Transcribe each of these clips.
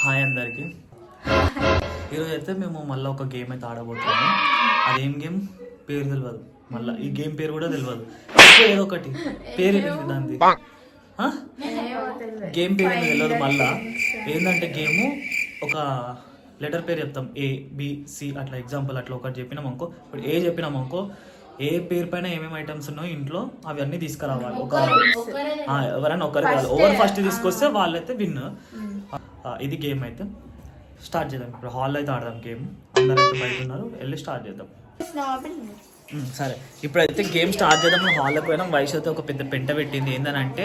Hi అందరికి. ఈరోజు అయితే మేము మళ్ళీ ఒక గేమ్ అయితే ఆడబోతున్నాము. అదేం గేమ్ పేరు తెలియదు, మళ్ళీ ఈ గేమ్ పేరు కూడా తెలియదు. ఏదో ఒకటి పేరు తెలియదు దాన్ని, గేమ్ పేరు తెలియదు. మళ్ళా ఏంటంటే గేము ఒక లెటర్ పేరు చెప్తాం, ABC అట్లా. ఎగ్జాంపుల్ అట్లా ఒకటి చెప్పినాం అనుకో, ఇప్పుడు ఏ చెప్పినాం అనుకో, ఏ పేరు పైన ఏమేమి ఐటమ్స్ ఉన్నాయో ఇంట్లో అవి అన్నీ తీసుకురావాలి. ఒక ఎవరైనా ఒకరు కాదు, ఓవర్ ఫస్ట్ తీసుకొస్తే వాళ్ళైతే విన్. ఇది గేమ్ అయితే స్టార్ట్ చేద్దాం. ఇప్పుడు హాల్లో అయితే ఆడదాం గేమ్. అందరూ అయితే బయట ఉన్నారు, వెళ్ళి స్టార్ట్ చేద్దాం. సరే, ఇప్పుడైతే గేమ్ స్టార్ట్ చేద్దాం. మనం హాల్లోకి పోయినాం. వయసు అయితే ఒక పెద్ద పెంట పెట్టింది. ఏంటంటే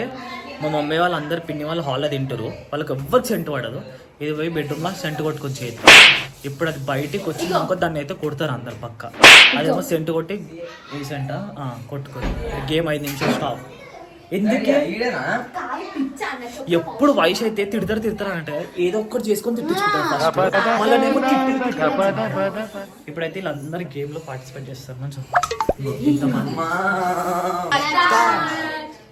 మా మమ్మీ వాళ్ళు అందరు పిన్ని వాళ్ళు హాల్లో తింటారు, వాళ్ళకి ఎవ్వరికి సెంటు పడదు. ఇది పోయి బెడ్రూమ్లో సెంటు కొట్టుకొని చేద్దాం. ఇప్పుడు అది బయటికి వచ్చిందనుకో దాన్ని అయితే కొడతారు అందరు పక్క. అదేమో సెంటు కొట్టి రీసెంట్ కొట్టుకొని గేమ్ 5 నిమిషాలు స్టాప్. ఎందుకే ఎప్పుడు వయసు అయితే తిడతారు అంటే ఏదో ఒక్కటి చేసుకొని తిట్టించుకుంటారు. ఇప్పుడైతే వీళ్ళందరూ గేమ్ లో పార్టిసిపేట్ చేస్తారు. మంచిగా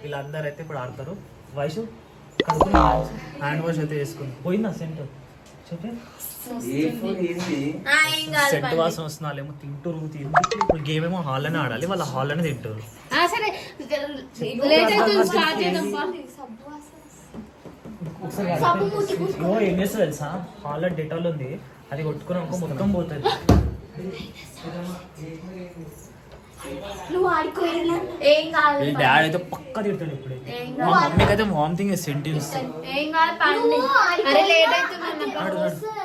వీళ్ళందరూ అయితే ఇప్పుడు ఆడతారు. వయసు హ్యాండ్ వాష్ అయితే చేసుకుని పోయిందా సెంటర్ చెప్పే సెంట్ వాసన వస్తున్నా ఏమో తింటారు. ఇప్పుడు గేమ్ ఏమో హాల్లోనే ఆడాలి, వాళ్ళ హాల్లోనే తింటారు. ఏం చేస్తా తెలుసా, హాల్లో డెటాల్ ఉంది, అది కొట్టుకుని ఒక మొత్తం పోతుంది. డాడీ అయితే పక్క తిడతాడు. ఇప్పుడైతే మా మమ్మీకి అయితే వామిటింగ్ సెంటి వస్తుంది.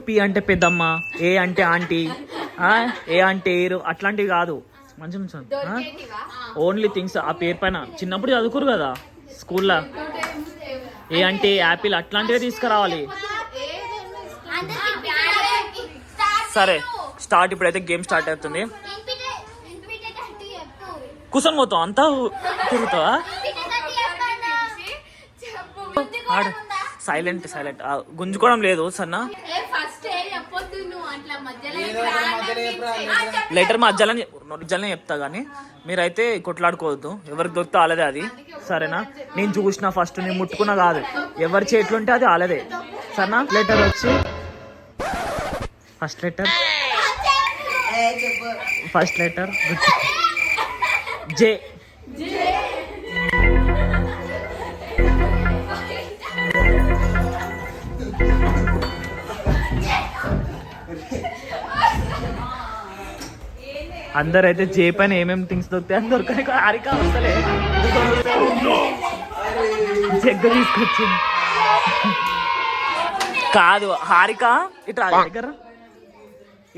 పి అంటే పెద్దమ్మ, ఏ అంటే ఆంటీ, ఏ అంటే ఏరు, అట్లాంటివి కాదు. మంచి ఓన్లీ థింగ్స్ ఆ పేరు పైన చిన్నప్పుడు చదువుకోరు కదా స్కూల్లో. ఏ అంటే యాపిల్, అట్లాంటివే తీసుకురావాలి. సరే స్టార్ట్. ఇప్పుడైతే గేమ్ స్టార్ట్ అవుతుంది. కూర్చొని పోతావు, అంతా తిరుగుతావా? సైలెంట్ గుంజుకోవడం లేదు సన్న. లెటర్ మధ్యలో చెప్తా కానీ మీరైతే కొట్లాడుకోవద్దు. ఎవరికి దొరికితే ఆలదే అది, సరేనా? నేను చూసిన ఫస్ట్, నేను ముట్టుకున్నా కాదు. ఎవరి చేతులుంటే అది ఆలదే, సరేనా? లెటర్ వచ్చి ఫస్ట్ లెటర్ జే. అందరైతే జే పైన ఏమేమి థింగ్స్ దొరుకుతాయి అని దొరకని హారిక వస్తలే జగ్గు తీసుకొచ్చింది. కాదు హారిక ఇట్లా దగ్గర.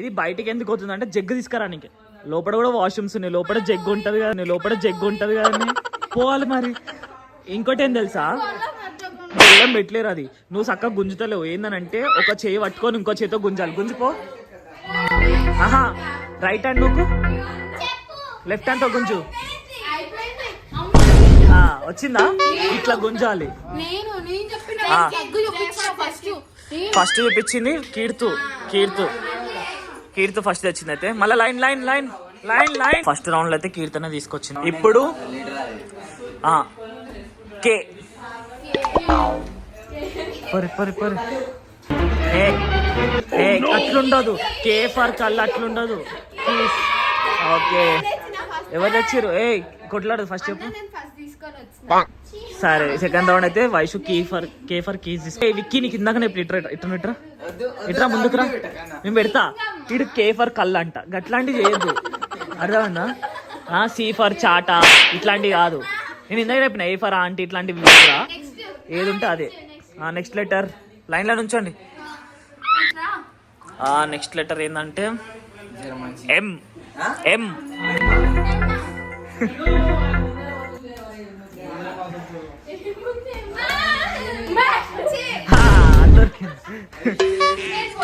ఇది బయటికి ఎందుకు అవుతుంది అంటే జగ్గు తీసుకురానికి. లోపల కూడా వాష్రూమ్స్ ఉన్నాయి, లోపల జగ్గు ఉంటుంది కదా పోవాలి మరి. ఇంకోటి ఏం తెలుసా, బెల్లం పెట్టలేరు. అది నువ్వు చక్కగా గుంజుతలేవు. ఏందనంటే ఒక చేయి పట్టుకొని ఇంకో చేతితో గుంజాలి. గుంజుకో. ఆహా, రైట్ హ్యాండ్ నువ్వు, లెఫ్ట్ హ్యాండ్ తో గుంజు. వచ్చిందా? ఇట్లా గుంజాలి. ఫస్ట్ చూపించింది కీర్తు ఫస్ట్ తెచ్చింది. అయితే మళ్ళీ లైన్ ఫస్ట్ రౌండ్ లో అయితే కీర్తన తీసుకొచ్చింది. ఇప్పుడు కే. అట్లుండదు, కే ఫర్ కళ్ళు అట్లుండదు. ఓకే, ఎవరు తెచ్చిర్రు? కొట్లాడు ఫస్ట్ చెప్పు. సరే, సెకండ్ రౌండ్ అయితే వైషు కే ఫర్ కీస్ తీసుకో. విక్కీ నీకు ఇందాక ఇట్రా ముందుకురా, నేను పెడతా. ఇటు కే ఫర్ కళ్ళు అంట, గట్లాంటివి చేయొద్దు, అర్థమైందా? సి ఫర్ చాటా, ఇట్లాంటివి కాదు. నేను ఇందాక చెప్పిన ఏ ఫర్ ఆంటీ, ఇట్లాంటివి కూడా ఏది ఉంటే అదే. నెక్స్ట్ లెటర్ లైన్లో నుంచండి. నెక్స్ట్ లెటర్ ఏంటంటే ఎం.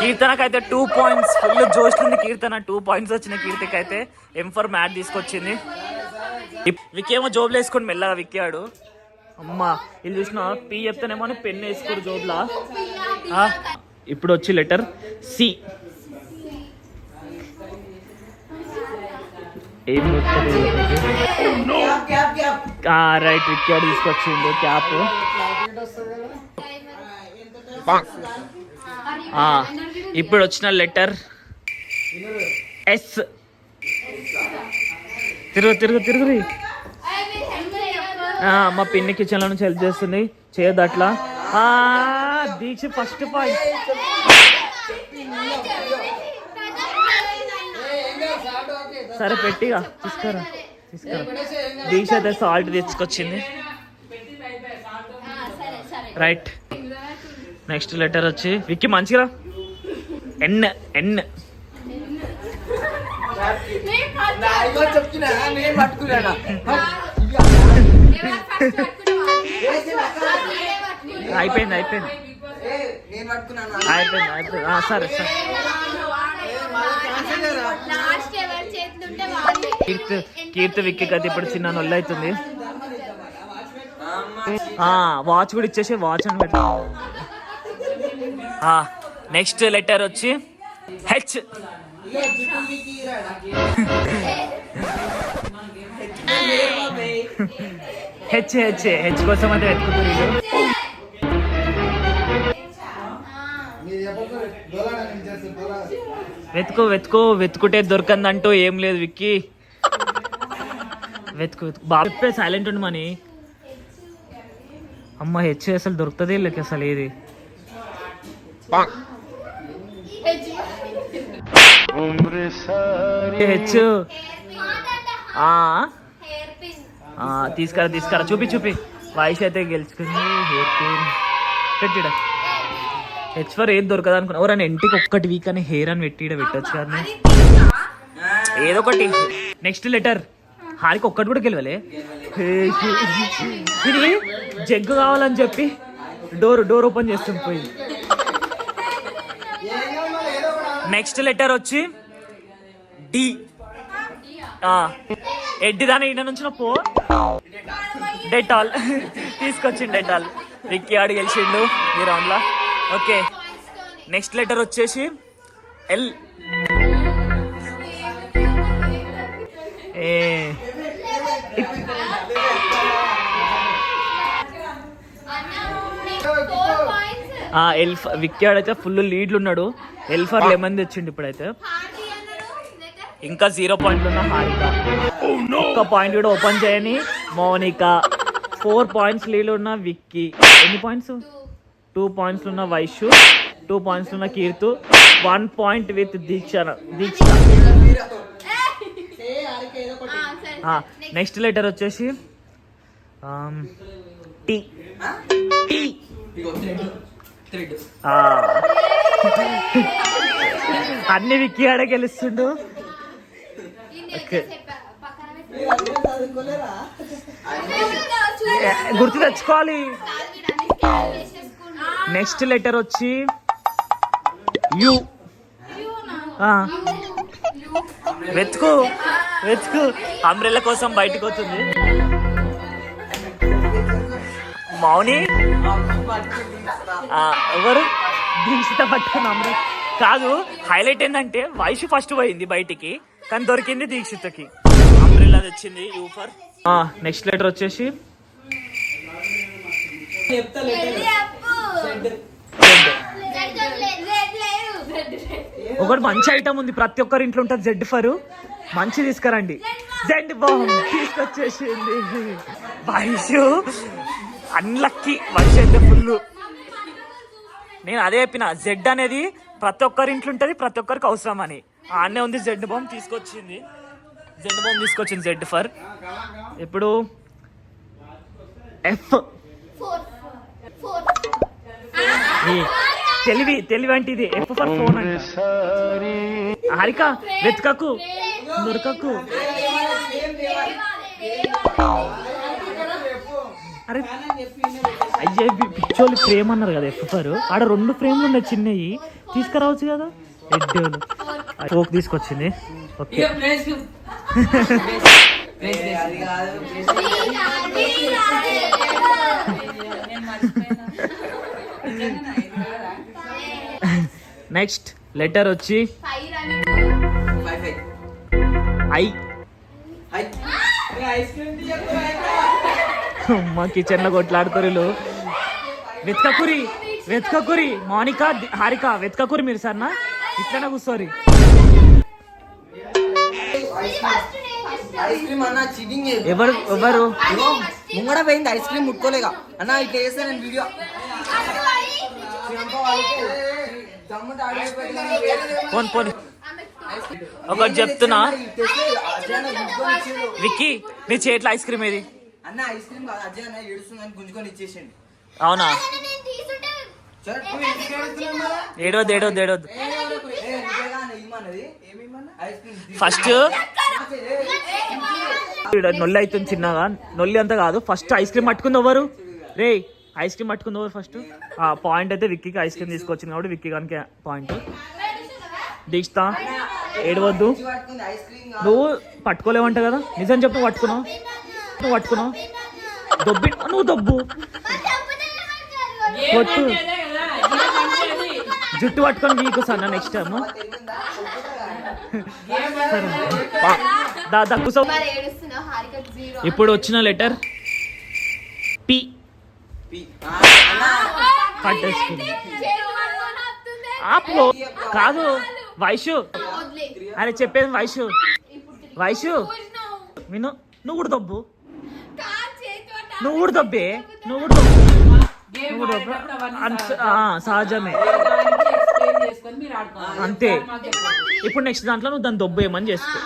కీర్తనకైతే 2 points. ఫుల్ జోష్ ఉంది కీర్తన. 2 points వచ్చిన కీర్తికైతే. ఎం ఫర్ మ్యాథ్ తీసుకొచ్చింది. విక్కీ ఏమో జోబులు వేసుకొని మెల్లగా విక్కాడు. అమ్మా ఇది చూసిన పి చెప్తానేమో అని పెన్ వేసుకోరు జోబులా. ఇప్పుడు వచ్చి లెటర్ సి. రైట్, విక్కాడు తీసుకొచ్చిండు క్యాప్. ఇప్పుడు వచ్చిన లెటర్ ఎస్. తిరుగు మా పిన్ని కిచెన్ లో నుంచి హెల్ప్ చేస్తుంది, చేయద్దు అట్లా. దీక్ష ఫస్ట్ పాయింట్. సరే పెట్టిగా తీసుకురా. దీక్ష అయితే సాల్ట్ తెచ్చుకొచ్చింది. రైట్. నెక్స్ట్ లెటర్ వచ్చి విక్కీ మంచిగా ఎన్. అయిపోయింది. సరే. కీర్తి విక్కీ కదా ఇప్పుడు చిన్న నొల్లు అవుతుంది. వాచ్ కూడా ఇచ్చేసి వాచ్ అని పెట్టా. నెక్స్ట్ లెటర్ వచ్చి హెచ్. హెచ్ కోసం అయితే వెతుకుంటే దొరకందంటూ ఏం లేదు విక్కీ. వెతుకు బాగా సైలెంట్ ఉండి మని. అమ్మ హెచ్ అసలు దొరుకుతుంది లేక అసలు ఏది. హెచ్ తీసుకురా చూపి. వాయిస్ అయితే గెలుచుకుంది. హెయిర్ పిన్ పెట్టిడా. హెచ్ ఫర్ ఏది దొరకదు అనుకున్నా. ఎవరైనా ఇంటికి ఒక్కటి వీక్ అని హెయిర్ అని పెట్టొచ్చు కదా, ఏదో ఒకటి. నెక్స్ట్ లెటర్ హారికి ఒక్కటి కూడా గెలవలే. ఇది జగ్గు కావాలని చెప్పి డోర్ ఓపెన్ చేస్తుంది పోయి. నెక్స్ట్ లెటర్ వచ్చి డి. ఎడ్డి దాని ఇంటి నుంచి పో. డెటాల్ తీసుకొచ్చిండు. డెటాల్ విక్కీ ఆడు గెలిచిండు ఈ రౌండ్ లా. ఓకే. నెక్స్ట్ లెటర్ వచ్చేసి ఎల్. విక్కీ ఆడైతే ఫుల్ లీడ్లు ఉన్నాడు. ఎల్ ఫర్ లెమన్ తెచ్చిండు ఇప్పుడైతే. ఇంకా 0 పాయింట్లు ఉన్న హారిక. ఒక్క పాయింట్ కూడా ఓపెన్ చేయని మౌనిక. 4 పాయింట్స్ లీడ్ ఉన్న విక్కీ. ఎన్ని పాయింట్స్? 2 పాయింట్స్ ఉన్న వైషు, 2 పాయింట్స్ ఉన్న Keerthu, 1 point with Deeksha. Next letter వచ్చేసి టీ. అన్ని విక్కీ ఆడే గెలుస్తుండు. గుర్తు తెచ్చుకోవాలి. నెక్స్ట్ లెటర్ వచ్చి యు. వెతుకు అంబ్రెల్లా కోసం బయటకు వస్తుంది. మౌని ఎవరు దీక్షిత పట్టుకుని అంబ్రెల్లా కాదు. హైలైట్ ఏంటంటే వైషు ఫస్ట్ పోయింది బయటికి, కానీ దొరికింది దీక్షితకి. అంబ్రెల్లా తెచ్చింది యూఫర్. నెక్స్ట్ లెటర్ వచ్చేసి ఒకటి మంచి ఐటమ్ ఉంది, ప్రతి ఒక్కరి ఇంట్లో ఉంటుంది. జెడ్ ఫర్ మంచి తీసుకురండి. జెడ్ బాంబ్ తీసుకొచ్చేసింది వైషు. అన్లక్కీ వైషు అయితే ఫుల్. నేను అదే చెప్పిన, జెడ్ అనేది ప్రతి ఒక్కరి ఇంట్లో ఉంటుంది, ప్రతి ఒక్కరికి అవసరం అని. ఆనే ఉంది జెడ్ బాంబ్ తీసుకొచ్చింది. Z for. ఇప్పుడు ఎఫ్. తెలివి అంటే ఇది. ఎఫ్ ఫర్ ఫోన్ అంటే. హారిక వెతకకు, దొరకకు. అరే అయ్యే పిచ్చోళ్ళు ఫ్రేమ్ అన్నారు కదా ఎఫ్ ఫర్. ఆడ 2 ఫ్రేమ్లు ఉన్నాయి చిన్నవి, తీసుకురావచ్చు కదా. ఎడ్డోళ్ళు ఫోక్ తీసుకొచ్చింది. ఓకే. నెక్స్ట్ లెటర్ వచ్చి ఐ. మా కిచెన్ లో కొట్లాడుతారు. వెతకకురి వెతకకురి మౌనిక హారిక వెతకకురి మీరు సర్నా ఇట్లనే కూర్చోరి. ఎవరు ఎవరు ముంగడ పోయింది ఐస్ క్రీమ్ ముట్టుకోలేగా అన్న ఇట్లా వేస్తే నేను వీడియో పోన్ పోని ఒకటి చెప్తున్నా విక్కీ నీ చేతిలో ఐస్ క్రీమ్ ఏది అన్న ఐస్ క్రీమ్ కాదు అజయ్ అన్న ఏడుస్తుందని గుంజుకొని ఇచ్చేసిండు. అవునా ఏడవద్దు ఏడవద్దు ఏడవద్దు ఫస్ట్ నొల్లి అవుతుంది చిన్నగా నొల్లి అంతా కాదు ఫస్ట్ ఐస్ క్రీమ్ పట్టుకుంది ఎవరు రే ఐస్ క్రీమ్ పట్టుకుంది ఎవరు ఫస్ట్ పాయింట్ అయితే విక్కీకి ఐస్ క్రీమ్ తీసుకొచ్చింది కాబట్టి విక్కీ కానీ పాయింట్ దీక్షిత ఏడవద్దు నువ్వు పట్టుకోలేవంట కదా నిజం చెప్పు పట్టుకున్నావు నువ్వు పట్టుకున్నావు దొబ్బి నువ్వు దొబ్బు కొట్టు జుట్టు పట్టుకొని మీకు సన్న నెక్స్ట్ టైం దక్కుసో. ఇప్పుడు వచ్చిన లెటర్ పి ఆపు కాదు వైషు అరే చెప్పేది వైషు వైషు విను నువ్వు కూడా దొబ్బు నువ్వు కూడా దొబ్బే నువ్వు కూడా దొబ్బు నువ్వు దొబ్బు సహజమే అంతే. ఇప్పుడు నెక్స్ట్ దాంట్లో నువ్వు దాన్ని దొబ్బేయమని చేసుకో.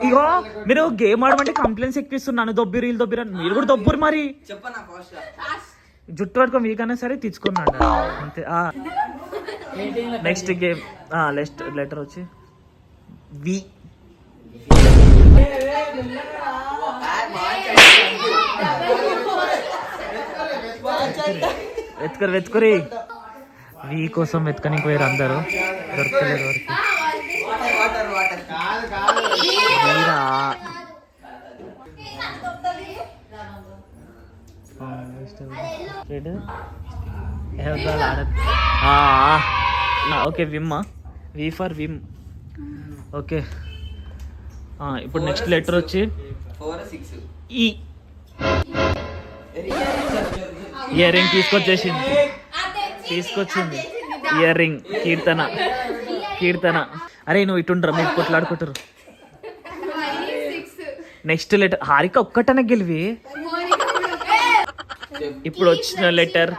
ఇగో మీరు గేమ్ ఆడమంటే కంప్లైంట్స్ ఎక్కిస్తున్నాను దొబ్బి రీల్ దొబ్బిరా మీరు కూడా దొబ్బురు మరి జుట్టు పట్టుకొని మీకన్నా సరే తెచ్చుకున్నాడు అంతే. నెక్స్ట్ గేమ్ నెక్స్ట్ లెటర్ వచ్చి వి వెతుకరు వెతుకురి వి కోసం వెతకనికి పోయారు అందరూ దొరకలేదు వరకు okay Vim V for Vim okay. ఇప్పుడు నెక్స్ట్ లెటర్ వచ్చి ఈ ఇయర్ రింగ్ తీసుకొచ్చింది ఇయర్ రింగ్ కీర్తన అరే నువ్వు ఇటుండ్రా మీరు కొట్లాడుకుంటారు. నెక్స్ట్ లెటర్ హారిక ఒక్కటనే గెలివి. ఇప్పుడు వచ్చిన లెటర్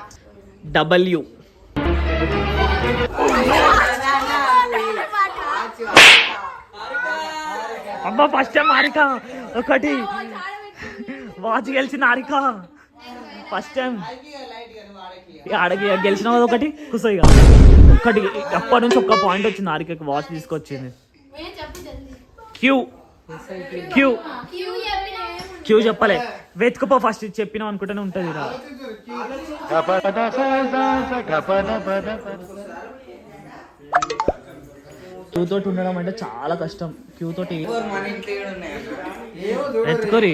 డబ్ల్యూ అబ్బా ఫస్ట్ టైం హారిక ఒకటి వాచ్ గెలిచిన హారిక ఫస్ట్ టైం ఆడకి గెలిచిన ఒకటి కుసైగా ఒక్కటి అప్పటి నుంచి ఒక్క పాయింట్ వచ్చింది హారికకి వాచ్ తీసుకొచ్చింది. క్యూ క్యూ క్యూ చెప్పలే వెతుకుపో ఫస్ట్ చెప్పినావు అనుకుంటూనే ఉంటుంది. క్యూ తోటి ఉండడం అంటే చాలా కష్టం. క్యూ తోటి వెతుకోరి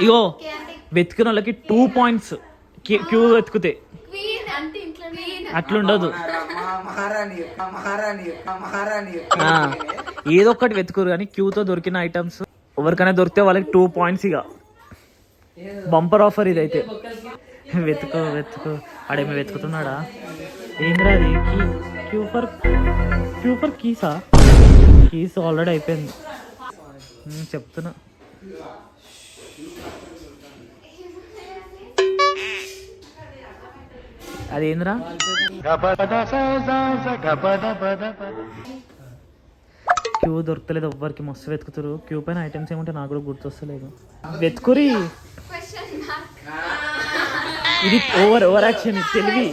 ఇగో వెతికిన వాళ్ళకి 2 points క్యూ వెతుకుతే అట్లుండదు. ఏదో ఒకటి వెతుకురు కానీ క్యూతో దొరికిన ఐటమ్స్ ఎవరికైనా దొరికితే వాళ్ళకి 2 points ఇక బంపర్ ఆఫర్ ఇదైతే. వెతుకు ఆడేమి వెతుకుతున్నాడా ఏంద్రా అది క్యూ ఫర్ కీసా కీస్ ఆల్రెడీ అయిపోయింది చెప్తున్నా. అదేంద్రా క్యూ దొరకలేదు ఎవ్వరికి మస్తు వెతుకుతారు. క్యూ పైన ఐటమ్స్ ఏమంటే నాకు కూడా గుర్తొస్తలేదు. వెతుకురి ఇది ఓవర్ యాక్షన్ తెలివి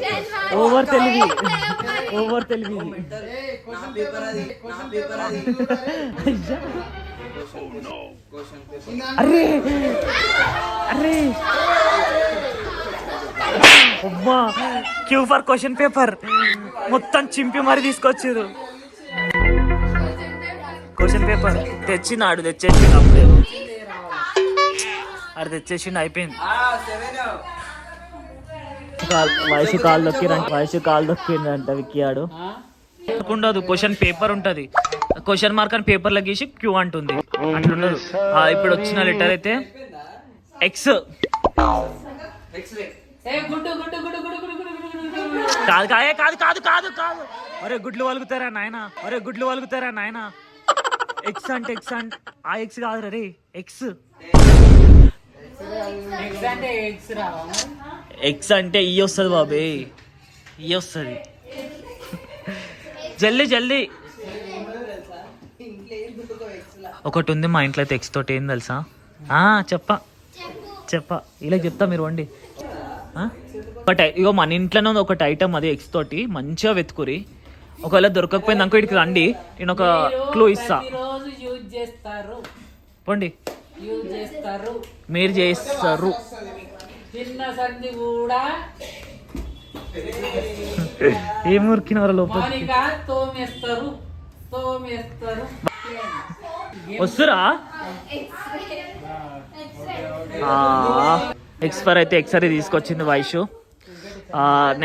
అరే అరే అమ్మా క్యూ ఫర్ క్వశ్చన్ పేపర్ మొత్తం చింపి మరి తీసుకొచ్చారు. క్వశ్చన్ పేపర్ తెచ్చేసిండు అప్పుడే అది తెచ్చేసిండు అయిపోయింది. వయసు కాలు దొక్కిందంట విక్కీ ఆడు ఉండదు. క్వశ్చన్ పేపర్ ఉంటది క్వశ్చన్ మార్క్ అని పేపర్ గీసి క్యూ అంటుంది అట్లుండదు. ఇప్పుడు వచ్చిన లెటర్ అయితే ఎక్స్ ఎక్స్రే కాదు కాదు కాదు కాదు కాదు కాదు అరే గుడ్లు వలుగుతారా నాయన అరే గుడ్లు వలుగుతారా నాయన ఎక్స్ అంటే ఆ ఎక్స్ కాదు రే ఎక్స్ ఎక్స్ అంటే ఈ వస్తుంది బాబే ఈ వస్తుంది జల్దీ జల్దీ ఒకటి ఉంది మా ఇంట్లో అయితే ఎక్స్ తోటి ఏం తెలుసా చెప్ప ఇలా చెప్తా మీరు వండి ఇగో మన ఇంట్లోనే ఉంది ఒకటి ఐటమ్ అది ఎక్స్ తోటి మంచిగా వెతుకురి ఒకవేళ దొరకకపోయింది అనుకో ఇక్కడికి రండి నేను ఒక క్లూ ఇస్తా పోండి మీరు చేస్తారు ఏం ఉరికినారు లోపల వస్తురా ఎక్స్పైర్ అయితే ఎక్స్రే తీసుకొచ్చింది వైషు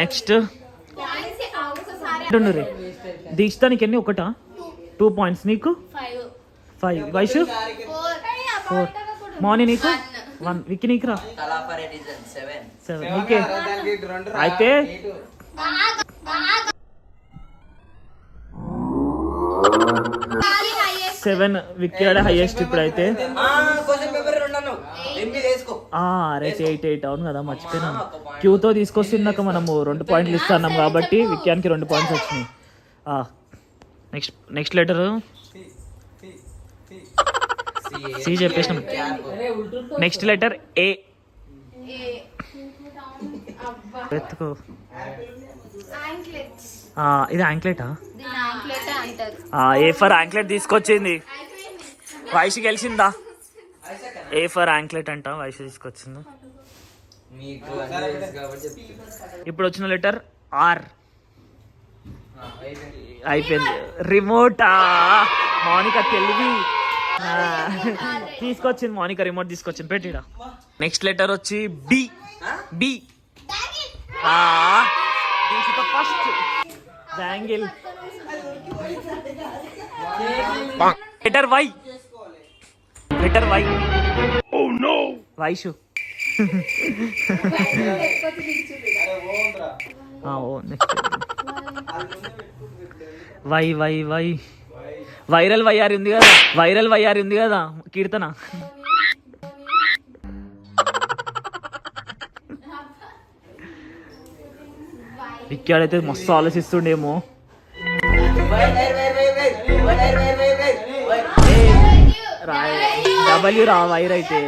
నెక్స్ట్ రే దీక్షితానికి ఎన్ని ఒకటా 2 పాయింట్స్ నీకు 5 వైషు 4 మార్నింగ్ నీకు 1 విక్కి నీకు రా 7 నీకే అయితే సెవెన్ విక్కీ హైయెస్ట్ ఇప్పుడైతే రైట్ 8 అవును కదా మర్చిపోయినాను క్యూతో తీసుకొస్తున్నాక మనము 2 పాయింట్లు ఇస్తున్నాం కాబట్టి విక్యానికి 2 పాయింట్స్ వచ్చినాయి నెక్స్ట్ లెటర్ సి చెప్పేసినాం నెక్స్ట్ లెటర్ ఏ ఎత్తుకో ఇది యాంక్లెటా ఏ ఫర్ యాంక్లెట్ తీసుకొచ్చింది వైషి గెలిచిందా ఏ ఫర్ యాంక్లెట్ అంట వైషి తీసుకొచ్చింది ఇప్పుడు వచ్చిన లెటర్ ఆర్ అయిపోయింది రిమోటా మౌనిక తెలివి తీసుకొచ్చింది మౌనిక రిమోట్ తీసుకొచ్చింది పెట్టిడా నెక్స్ట్ లెటర్ వచ్చి B B first bangle letter Y oh no Vaishu Y viral వైఆర్ ఉంది కదా కీర్తన విక్కాడైతే మస్తు ఆలోచిస్తుండేమో డబ్ల్యూ రా వైర్ అయితే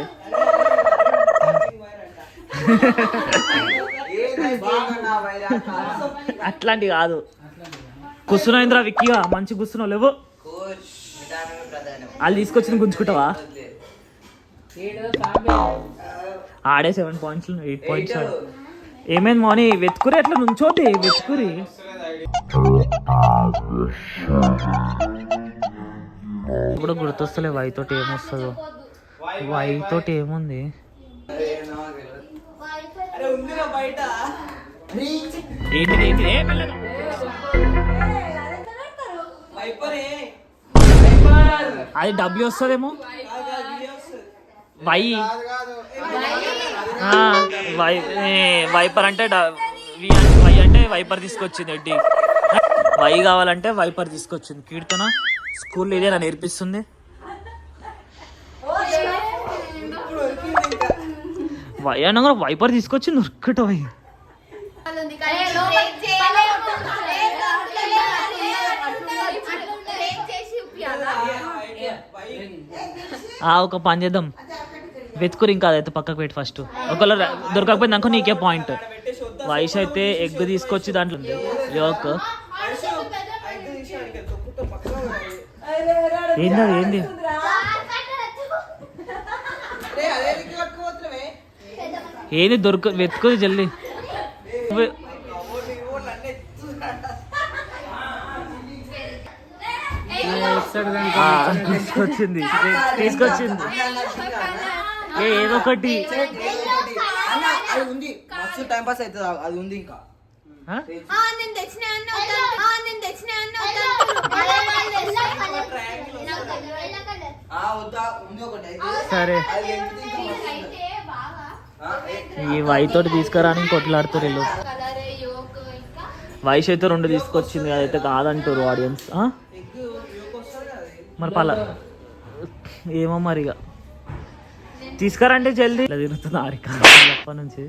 అట్లాంటి కాదు కుసునేంద్ర విక్కీగా మంచి కూర్చున్నావు లేవు వాళ్ళు తీసుకొచ్చిన గుంజుకుంటావా ఆడే 7 పాయింట్స్ 8 పాయింట్స్ ఏమైంది మౌని వెతుకురి అట్లా నుంచోటి వెతుకురి ఇప్పుడు గుర్తొస్తలే వైతోటి ఏమొస్తుందో వైతోటి ఏముంది ఏంటి అది డబ్ల్యూ వస్తుందేమో వైపర్ అంటే వై అంటే వైపర్ తీసుకొచ్చింది ఎడ్డి వై కావాలంటే వైపర్ తీసుకొచ్చింది కీర్తన స్కూల్లో ఇదే నా నేర్పిస్తుంది వై అన్న కూడా వైపర్ తీసుకొచ్చింది ఉరుక్కట వై ఒక పని చేద్దాం వెతుకురు ఇంకా అదైతే పక్కకు పెట్టి ఫస్ట్ ఒకవేళ దొరకకపోయింది అనుకో నీకే పాయింట్ వైష్ అయితే ఎగ్ తీసుకొచ్చి దాంట్లో ఉంది యోక్ ఏంది ఏది వెతుకుది జల్దీ తీసుకొచ్చింది ఏదో ఒకటి టైం పాస్ అవుతుంది అది ఉంది ఇంకా సరే ఈ వైట్ తోటి తీసుకురాని కొట్లాడుతారు వీళ్ళు. వైష్ అయితే 2 తీసుకొచ్చింది, అదైతే కాదంటారు ఆడియన్స్. మరి పలా ఏమో మరి ఇక తీసుకురంటే జల్దీ ఇలా తిరుగుతుంది ఆరిక అప్పటి నుంచి.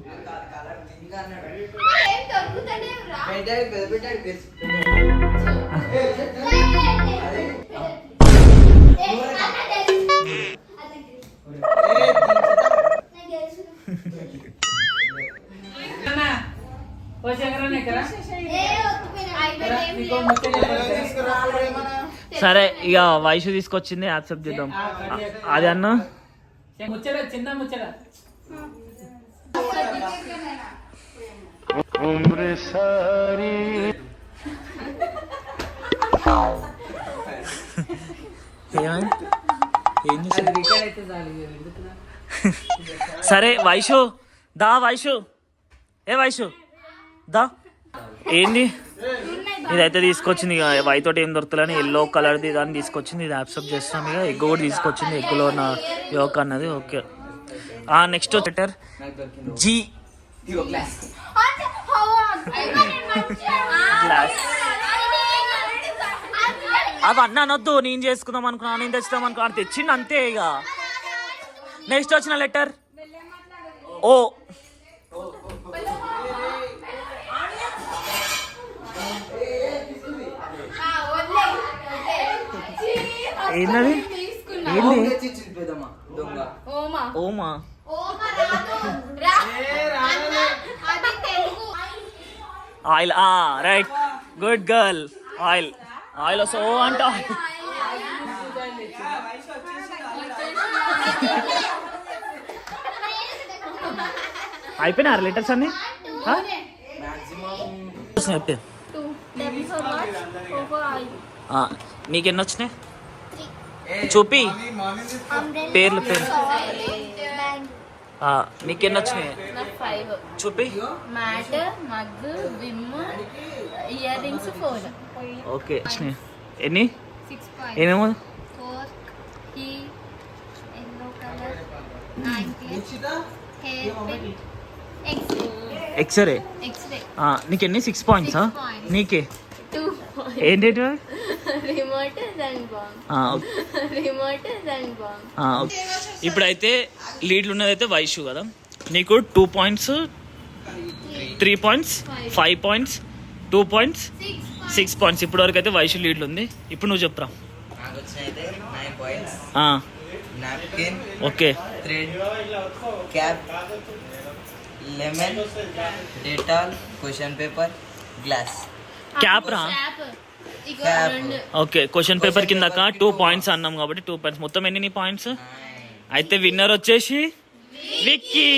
సరే ఇక వైషు తీసుకొచ్చింది, యాక్సెప్ట్ చేద్దాం. అది అన్న చిన్న ముచ్చట సరే వైషు దా, వైషు ఏ వైషు దా. ఏంది ఇదైతే తీసుకొచ్చింది ఇక వైట్ తోటి ఏం దొరుకుతుందని ఎల్లో కలర్ది దాన్ని తీసుకొచ్చింది. ఇది యాక్సెప్ట్ చేస్తాం. ఇక ఎగ్ కూడా తీసుకొచ్చింది, ఎగ్లో ఉన్న యోక్ అన్నది. Okay next letter G. Glass అవన్నీ అనొద్దు, నేను చేసుకుందాం అనుకున్నా, నేను తెచ్చుదాం అనుకున్నా, తెచ్చింది అంతే. ఇక నెక్స్ట్ వచ్చిన లెటర్ ఓ. ఏంటది? ఓమా oil. Right, good girl. Oil oil వస్తే ఓ అంట. అయిపోయినారు లెటర్స్ అన్ని. నీకెన్ని వచ్చినాయి చూపి పేర్లు. నీకెన్ని వచ్చినాయి చూపి. Mat, mug, Vim, earrings 4. Okay వచ్చినాయి ఎన్ని? 6 points. ఏమేమో Fork, key, yellow color, anklet, hairpin, X-ray. X-ray. X-ray. నీకెన్ని? 6 points. 6 points. నీకే 2 points. ఏంటి? Remote and bomb. Remote and bomb. ఇప్పుడైతే లీడ్లు ఉన్నదైతే వైషు కదా. నీకు 2 points, 3 points, 5 points, 2 points, 6 points. ఇప్పటి వరకు అయితే వైషు లీడ్లు ఉంది. ఇప్పుడు నువ్వు చెప్పురా. Napkin, okay thread, cap, lemon, Dettol, question paper, glass. Cap రా. ఇగో Cap. 2. ఓకే క్వశ్చన్ పేపర్ కిందక 2 points అన్నాం కాబట్టి 2 points. మొత్తం ఎన్ని నీ పాయింట్స్? అయితే విన్నర్ వచ్చేసి విక్కీ.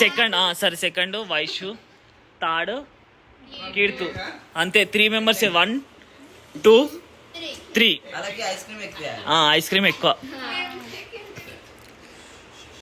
సెకండ్ సరే, సెకండ్ వైషు, థర్డ్ కీర్తు. అంతే 3 members. 1 2 3. అలాగే ఐస్ క్రీమ్ ఎక్కువ. ఐస్ క్రీమ్ ఎక్కువ.